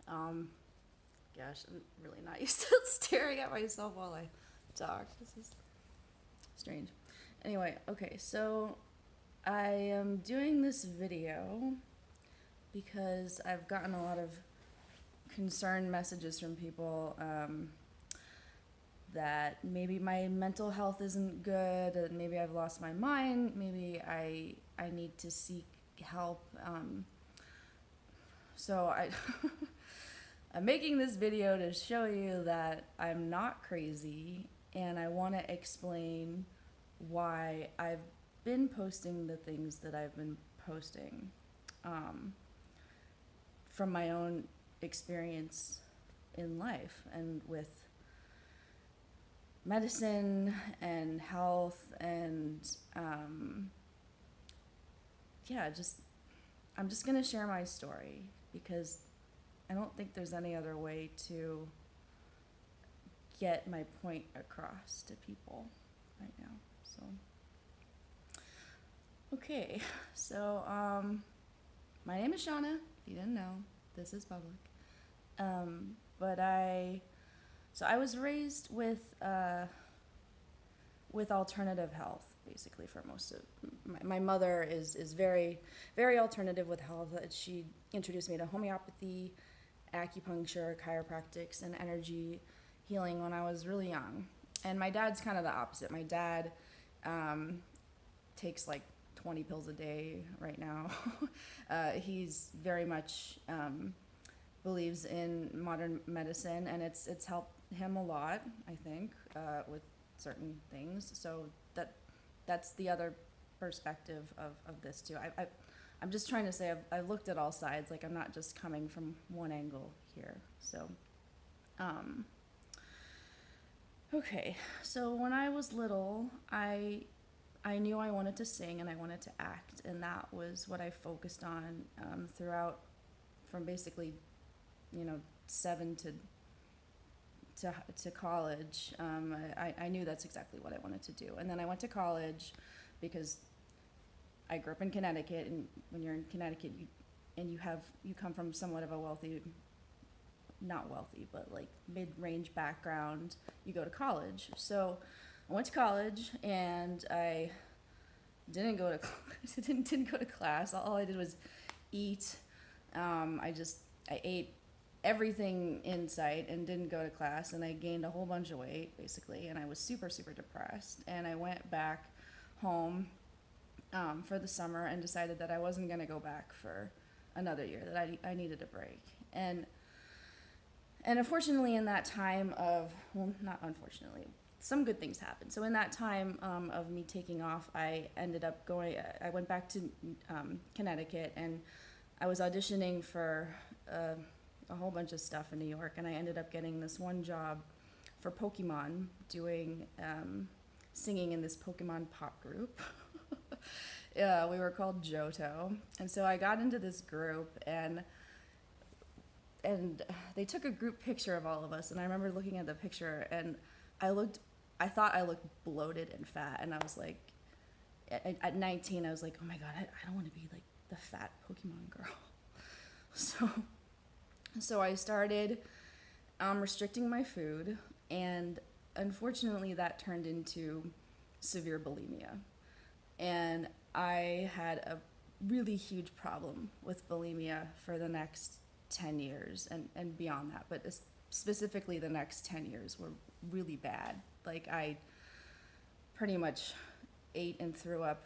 Um, Gosh, I'm really not used to staring at myself while I talk. This is strange. Anyway, okay, so I am doing this video because I've gotten a lot of concerned messages from people that maybe my mental health isn't good, that maybe I've lost my mind, maybe I need to seek help. So I I'm making this video to show you that I'm not crazy, and I want to explain why I've been posting the things that I've been posting um, from my own experience in life and with medicine and health and yeah, just I'm just gonna share my story because I don't think there's any other way to get my point across to people right now. So, okay, so my name is Shauna. If you didn't know, this is public. But I was raised with alternative health basically for most of my mother is very alternative with health. She introduced me to homeopathy, acupuncture, chiropractics, and energy healing when I was really young. And my dad's kind of the opposite. My dad takes like 20 pills a day right now. He's very much believes in modern medicine, and it's helped him a lot, I think, with certain things. So that's the other perspective of this too. I'm just trying to say I've looked at all sides. Like I'm not just coming from one angle here. So, okay. So when I was little, I knew I wanted to sing and I wanted to act, and that was what I focused on throughout, from basically, 7 to college. I knew that's exactly what I wanted to do, and then I went to college because I grew up in Connecticut, and when you're in Connecticut, you come from somewhat of a wealthy, not wealthy, but like mid-range background. You go to college, so I went to college, and I didn't go to didn't go to class. All I did was eat. I ate everything in sight and didn't go to class, and I gained a whole bunch of weight basically, and I was super depressed, and I went back home for the summer and decided that I wasn't going to go back for another year, that I needed a break. And unfortunately, in that time of, well, not unfortunately, some good things happened. So in that time of me taking off, I ended up I went back to Connecticut, and I was auditioning for a whole bunch of stuff in New York, and I ended up getting this one job for Pokemon, doing singing in this Pokemon pop group. Yeah, we were called Johto, and so I got into this group, and they took a group picture of all of us, and I remember looking at the picture, and I thought I looked bloated and fat, and I was like, at 19, I was like, oh my god, I don't want to be like the fat Pokemon girl. So I started restricting my food, and unfortunately that turned into severe bulimia. And I had a really huge problem with bulimia for the next 10 years and beyond that, but specifically the next 10 years were really bad. Like I pretty much ate and threw up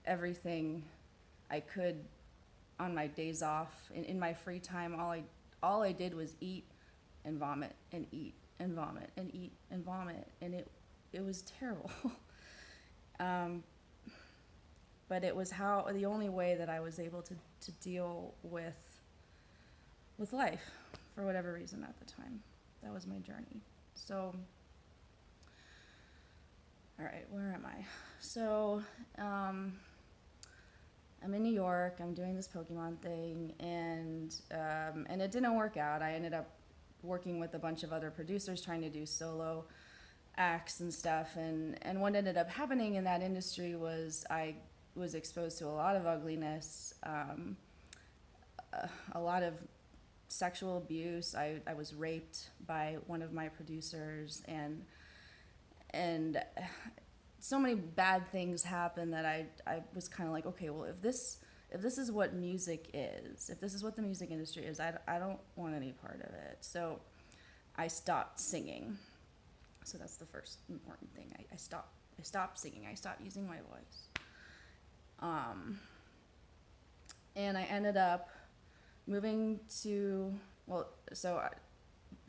everything I could on my days off. In my free time, all I did was eat and vomit and eat and vomit and eat and vomit, and it was terrible. But it was the only way that I was able to deal with life for whatever reason at the time. That was my journey. So, all right, where am I? So, I'm in New York. I'm doing this Pokemon thing, and it didn't work out. I ended up working with a bunch of other producers trying to do solo acts and stuff, and what ended up happening in that industry was I was exposed to a lot of ugliness, a lot of sexual abuse. I was raped by one of my producers, and so many bad things happened that I was kind of like, okay, well, if this is what music is, if this is what the music industry is, I don't want any part of it. So I stopped singing. So that's the first important thing. I stopped singing. I stopped using my voice. And I ended up moving to, well, so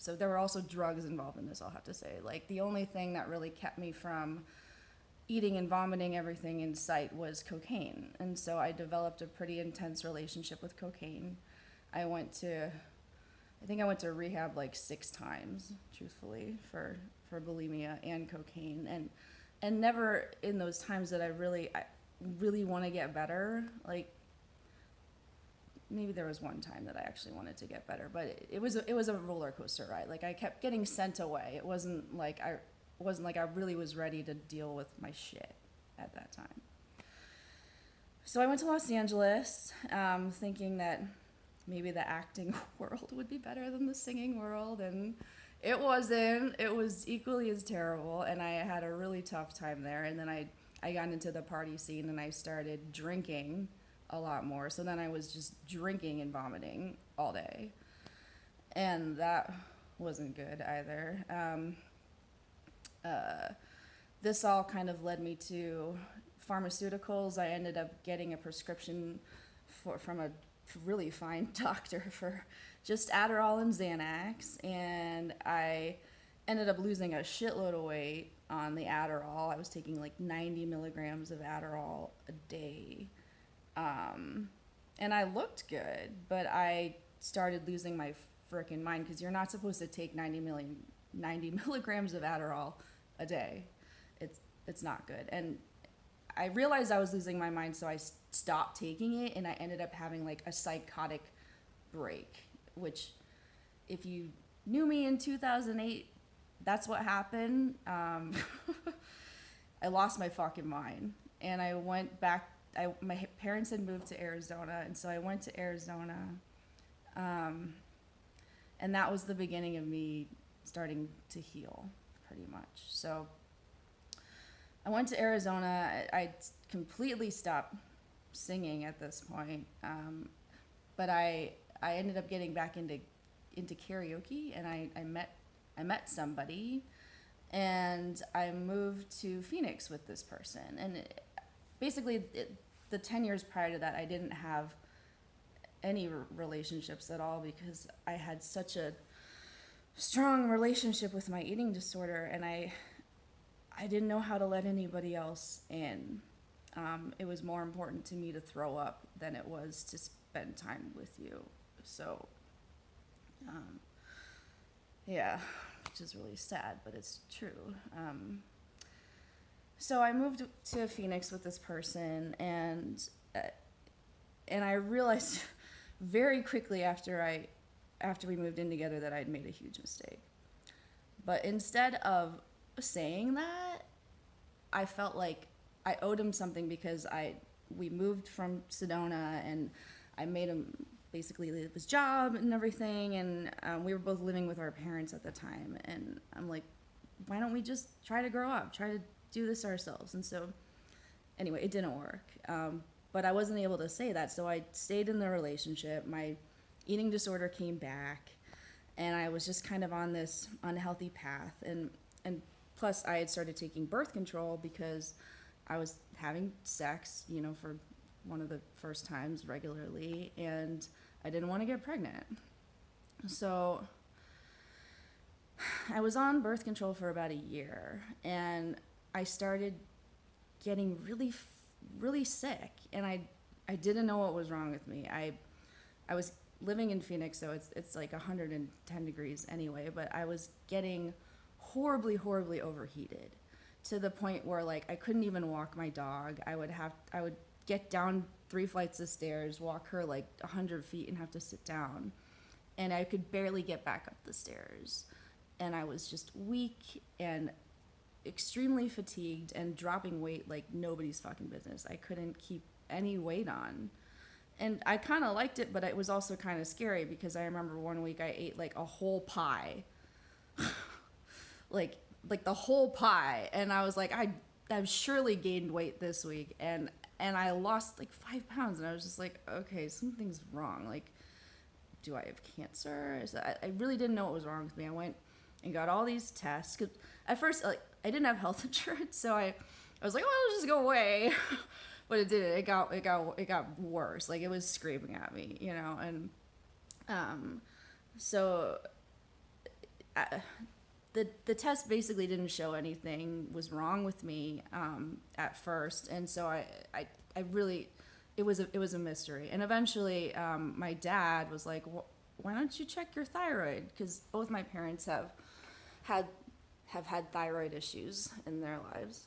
there were also drugs involved in this, I'll have to say. Like, the only thing that really kept me from eating and vomiting everything in sight was cocaine. And so I developed a pretty intense relationship with cocaine. I think I went to rehab like 6 times, truthfully, for bulimia and cocaine. And never in those times that I really want to get better. Like, maybe there was one time that I actually wanted to get better, but it was a roller coaster ride. Like, I kept getting sent away. It wasn't like I really was ready to deal with my shit at that time. So I went to Los Angeles, thinking that maybe the acting world would be better than the singing world, and it wasn't. It was equally as terrible, and I had a really tough time there. And then I got into the party scene, and I started drinking a lot more. So then I was just drinking and vomiting all day, and that wasn't good either. This all kind of led me to pharmaceuticals. I ended up getting a prescription from a really fine doctor for just Adderall and Xanax, and I ended up losing a shitload of weight on the Adderall. I was taking like 90 milligrams of Adderall a day, and I looked good, but I started losing my frickin' mind, because you're not supposed to take 90 milligrams of Adderall a day. It's not good. And I realized I was losing my mind, so I stopped taking it, and I ended up having like a psychotic break, which, if you knew me in 2008, that's what happened. I lost my fucking mind, and I went back. My parents had moved to Arizona, and so I went to Arizona, and that was the beginning of me starting to heal, pretty much. So I went to Arizona. I completely stopped singing at this point, but I ended up getting back into karaoke, and I met somebody, and I moved to Phoenix with this person. And basically, the 10 years prior to that, I didn't have any relationships at all, because I had such a strong relationship with my eating disorder, and I didn't know how to let anybody else in. It was more important to me to throw up than it was to spend time with you. So, yeah, which is really sad, but it's true. So I moved to Phoenix with this person, and I realized very quickly after we moved in together that I'd made a huge mistake. But instead of saying that, I felt like I owed him something, because we moved from Sedona, and I made him basically leave his job and everything, and we were both living with our parents at the time, and I'm like, why don't we just try to grow up, try to do this ourselves? And so anyway, it didn't work, but I wasn't able to say that, so I stayed in the relationship. My eating disorder came back, and I was just kind of on this unhealthy path, and plus I had started taking birth control because I was having sex, for one of the first times regularly, and I didn't want to get pregnant. So I was on birth control for about a year, and I started getting really, really sick, and I didn't know what was wrong with me. I was living in Phoenix, so it's like 110 degrees anyway, but I was getting horribly, horribly overheated, to the point where, like, I couldn't even walk my dog. I would get down 3 flights of stairs, walk her like 100 feet, and have to sit down, and I could barely get back up the stairs, and I was just weak and extremely fatigued and dropping weight like nobody's fucking business. I couldn't keep any weight on, And I kind of liked it, but it was also kind of scary because I remember one week I ate like a whole pie, like the whole pie, and I was like, I've surely gained weight this week, and I lost like 5 pounds, and I was just like, okay, something's wrong. Like, do I have cancer? I really didn't know what was wrong with me. I went and got all these tests. 'Cause at first, like, I didn't have health insurance, so I was like, oh, it'll just go away. But it didn't. It got worse. Like, it was screaming at me, you know. And so the test basically didn't show anything was wrong with me at first, and so I really, it was a mystery. And eventually, my dad was like, "Why don't you check your thyroid?" Because both my parents had had thyroid issues in their lives,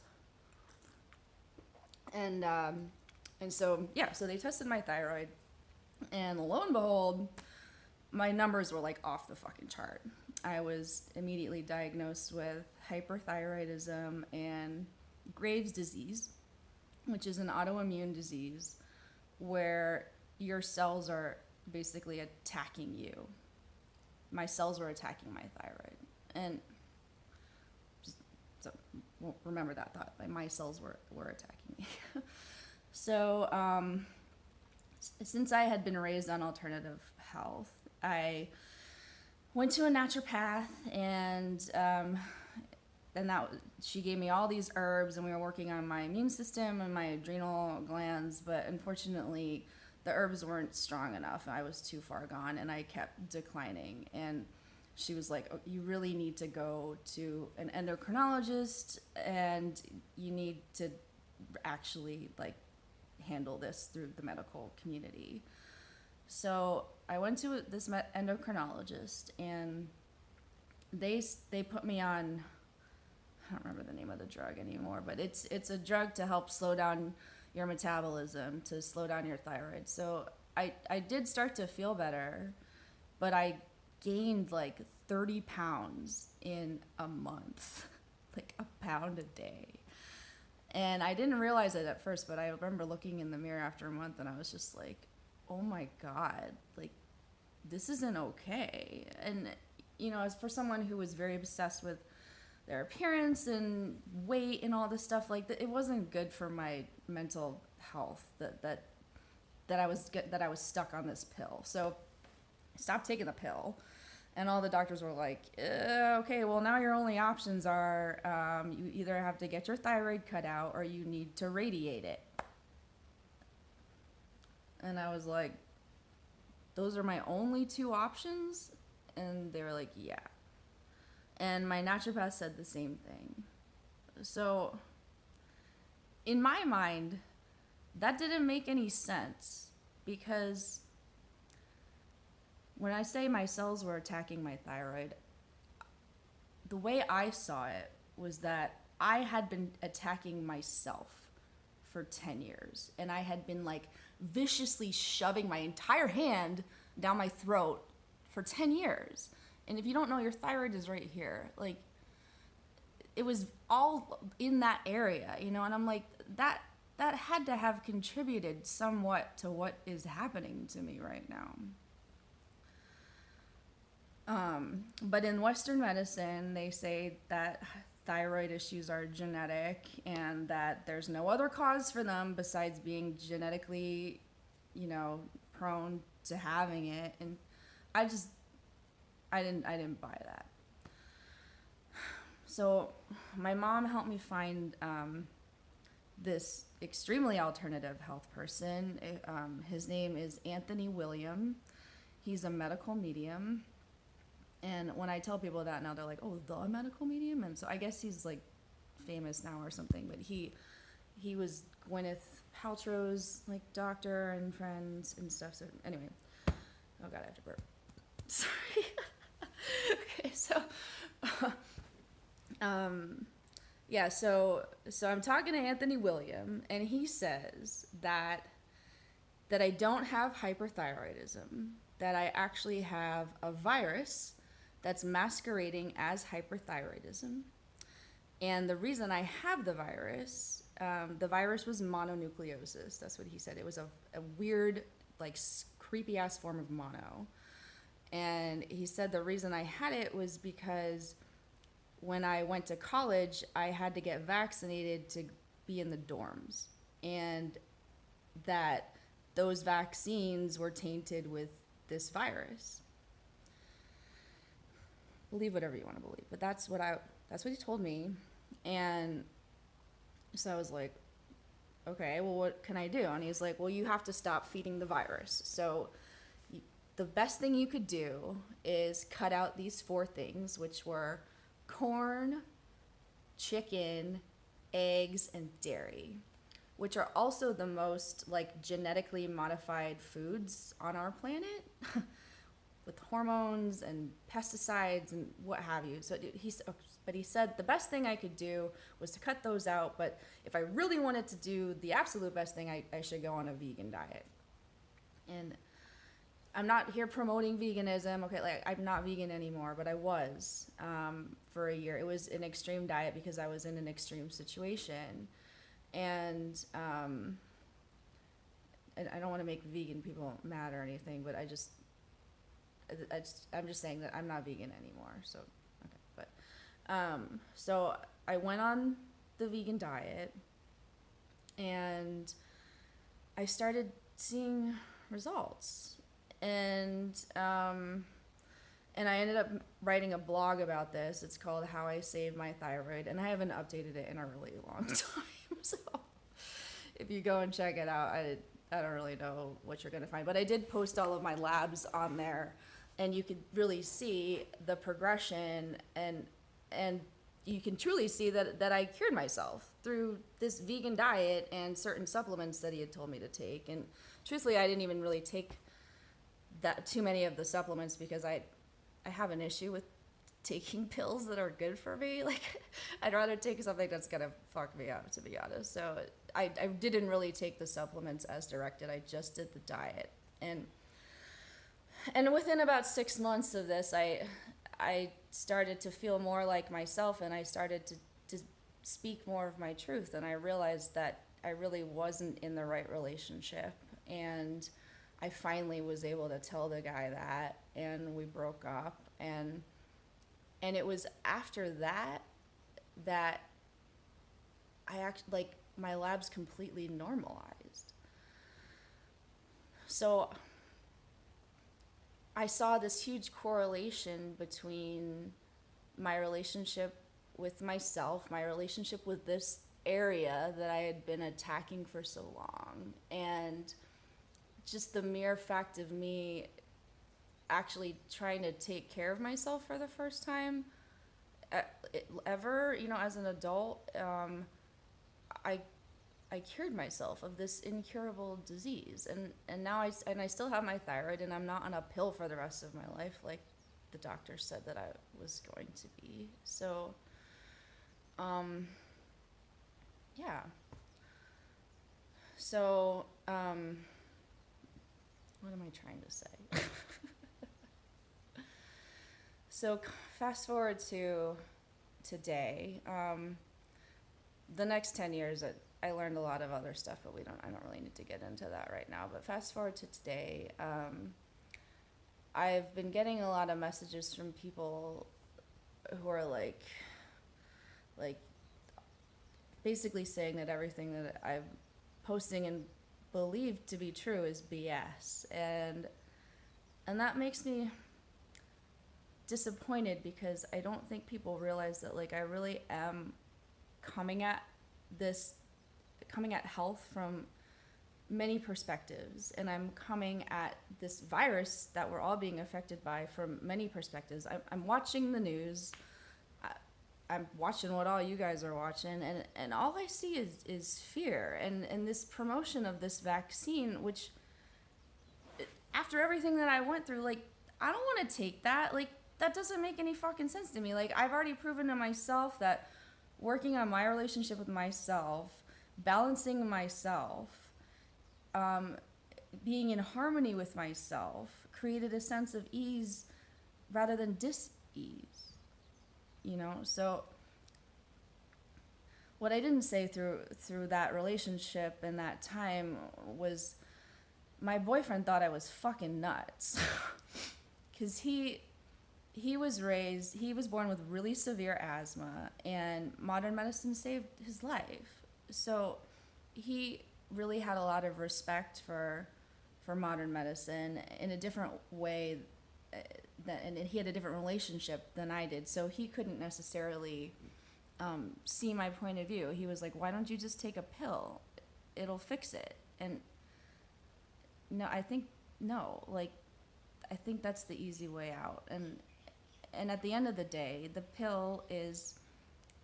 and so yeah, so they tested my thyroid, and lo and behold, my numbers were like off the fucking chart. I was immediately diagnosed with hyperthyroidism and Graves' disease, which is an autoimmune disease where your cells are basically attacking you. My cells were attacking my thyroid. And just, so remember that thought. Like, my cells were attacking me. So since I had been raised on alternative health, I went to a naturopath, and she gave me all these herbs, and we were working on my immune system and my adrenal glands, but unfortunately the herbs weren't strong enough. I was too far gone, and I kept declining. And she was like, oh, you really need to go to an endocrinologist, and you need to actually like handle this through the medical community. So I went to this endocrinologist, and they put me on, I don't remember the name of the drug anymore, but it's a drug to help slow down your metabolism, to slow down your thyroid. So I did start to feel better, but I gained like 30 pounds in a month, like a pound a day. And I didn't realize it at first, but I remember looking in the mirror after a month, and I was just like, oh my God, like, this isn't okay. And, you know, as for someone who was very obsessed with their appearance and weight and all this stuff, like, that, it wasn't good for my mental health that I was stuck on this pill. So I stopped taking the pill, and all the doctors were like, okay, well, now your only options are you either have to get your thyroid cut out or you need to radiate it. And I was like, those are my only two options? And they were like, yeah. And my naturopath said the same thing. So in my mind, that didn't make any sense, because when I say my cells were attacking my thyroid, the way I saw it was that I had been attacking myself for 10 years. And I had been like viciously shoving my entire hand down my throat for 10 years. And if you don't know, your thyroid is right here. Like, it was all in that area, you know? And I'm like, that had to have contributed somewhat to what is happening to me right now. But in Western medicine, they say that thyroid issues are genetic, and that there's no other cause for them besides being genetically, you know, prone to having it. And I didn't buy that. So my mom helped me find this extremely alternative health person. His name is Anthony William. He's a medical medium. And when I tell people that now, they're like, oh, the medical medium? And so I guess he's like famous now or something, but he was Gwyneth Paltrow's like doctor and friends and stuff. So anyway, oh God, I have to burp. Sorry. Okay, so yeah, so I'm talking to Anthony William, and he says that I don't have hyperthyroidism, that I actually have a virus that's masquerading as hyperthyroidism. And the reason I have the virus was mononucleosis. That's what he said. It was a weird like creepy ass form of mono. And he said the reason I had it was because when I went to college, I had to get vaccinated to be in the dorms, and that those vaccines were tainted with this virus. Believe whatever you want to believe, but that's what he told me. And so I was like, okay, well, what can I do? And he's like, well, you have to stop feeding the virus. So the best thing you could do is cut out these 4 things, which were corn, chicken, eggs, and dairy, which are also the most like genetically modified foods on our planet with hormones and pesticides and what have you. So he said the best thing I could do was to cut those out, but if I really wanted to do the absolute best thing, I should go on a vegan diet. And I'm not here promoting veganism, okay, like I'm not vegan anymore, but I was for a year. It was an extreme diet because I was in an extreme situation. And I don't want to make vegan people mad or anything, but I'm just saying that I'm not vegan anymore. So, okay, but so I went on the vegan diet, and I started seeing results, and I ended up writing a blog about this. It's called How I Saved My Thyroid, and I haven't updated it in a really long time. So if you go and check it out, I don't really know what you're going to find, but I did post all of my labs on there, and you could really see the progression, and you can truly see that I cured myself through this vegan diet and certain supplements that he had told me to take. And truthfully, I didn't even really take that too many of the supplements because I have an issue with taking pills that are good for me. Like, I'd rather take something that's gonna fuck me up, to be honest. So I didn't really take the supplements as directed. I just did the diet. And within about 6 months of this, I started to feel more like myself, and I started to speak more of my truth. And I realized that I really wasn't in the right relationship. And I finally was able to tell the guy that, and we broke up. And it was after that I like my labs completely normalized. So I saw this huge correlation between my relationship with myself, my relationship with this area that I had been attacking for so long, and just the mere fact of me actually trying to take care of myself for the first time ever, as an adult. I cured myself of this incurable disease, and now I still have my thyroid, and I'm not on a pill for the rest of my life like the doctor said that I was going to be. So yeah. So what am I trying to say? So fast forward to today. The next 10 years, I learned a lot of other stuff, but I don't really need to get into that right now. But fast forward to today, I've been getting a lot of messages from people who are like basically saying that everything that I'm posting and believe to be true is BS, and that makes me disappointed because I don't think people realize that like I really am coming at health from many perspectives, and I'm coming at this virus that we're all being affected by from many perspectives. I'm watching the news. I'm watching what all you guys are watching, and all I see is fear and this promotion of this vaccine, which after everything that I went through, like, I don't want to take that. Like, that doesn't make any fucking sense to me. Like, I've already proven to myself that working on my relationship with myself, balancing myself, being in harmony with myself created a sense of ease rather than dis-ease. So what I didn't say through that relationship and that time was my boyfriend thought I was fucking nuts. Because he was born with really severe asthma, and modern medicine saved his life. So he really had a lot of respect for modern medicine in a different way, and he had a different relationship than I did. So he couldn't necessarily see my point of view. He was like, "Why don't you just take a pill? It'll fix it." And no, I think that's the easy way out. And at the end of the day, the pill is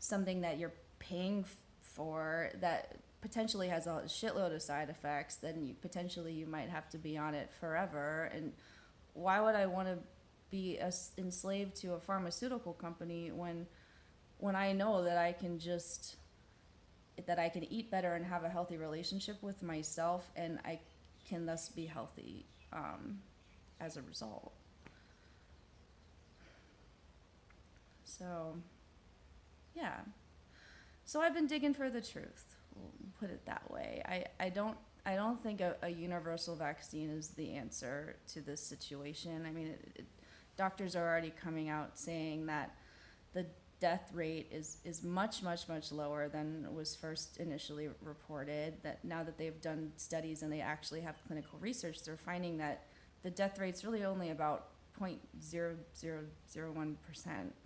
something that you're paying for that potentially has a shitload of side effects. Then you might have to be on it forever. And why would I want to be enslaved to a pharmaceutical company when I know that I can eat better and have a healthy relationship with myself, and I can thus be healthy as a result. So, yeah. So I've been digging for the truth. We'll put it that way. I don't think a universal vaccine is the answer to this situation. I mean, doctors are already coming out saying that the death rate is much, much, much lower than was first initially reported. That now that they've done studies and they actually have clinical research, they're finding that the death rate's really only about 0.0001%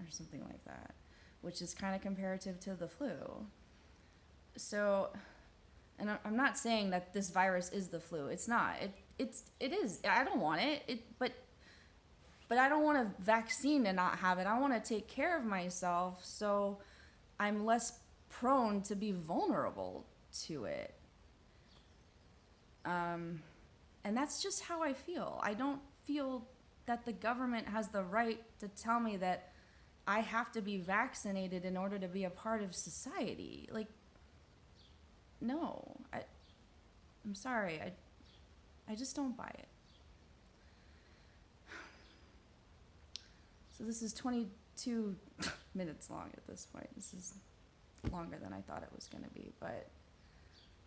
or something like that, which is kind of comparative to the flu. So, and I'm not saying that this virus is the flu. It's not. It is. I don't want it. But I don't want a vaccine to not have it. I want to take care of myself so I'm less prone to be vulnerable to it. And that's just how I feel. I don't feel that the government has the right to tell me that I have to be vaccinated in order to be a part of society. Like, no. I'm sorry. I just don't buy it. So this is 22 minutes long at this point. This is longer than I thought it was going to be. But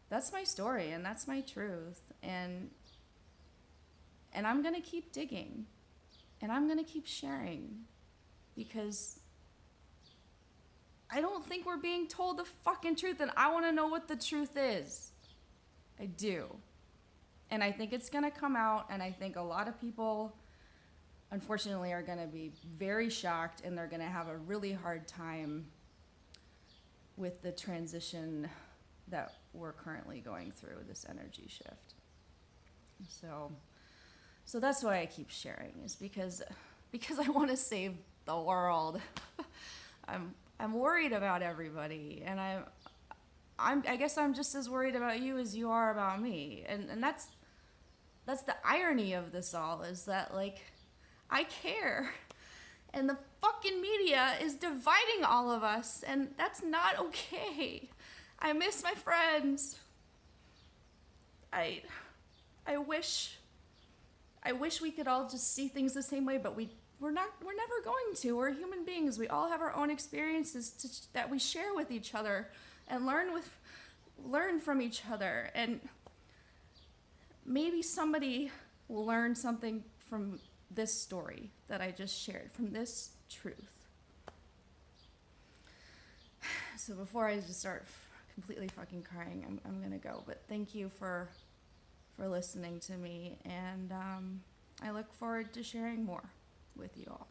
that's my story, and that's my truth. And I'm going to keep digging. And I'm going to keep sharing. Because I don't think we're being told the fucking truth, and I want to know what the truth is. I do. And I think it's going to come out, and I think a lot of people, unfortunately, are going to be very shocked, and they're going to have a really hard time with the transition that we're currently going through, this energy shift. So that's why I keep sharing, is because I want to save the world. I'm worried about everybody, and I guess I'm just as worried about you as you are about me, and that's the irony of this all, is that, like, I care, and the fucking media is dividing all of us, and that's not okay. I miss my friends. I wish we could all just see things the same way, but we're never going to. We're human beings. We all have our own experiences that we share with each other and learn from each other. And maybe somebody will learn something from this story that I just shared, from this truth. So before I just start completely fucking crying, I'm gonna go. But thank you for listening to me, and I look forward to sharing more with you all.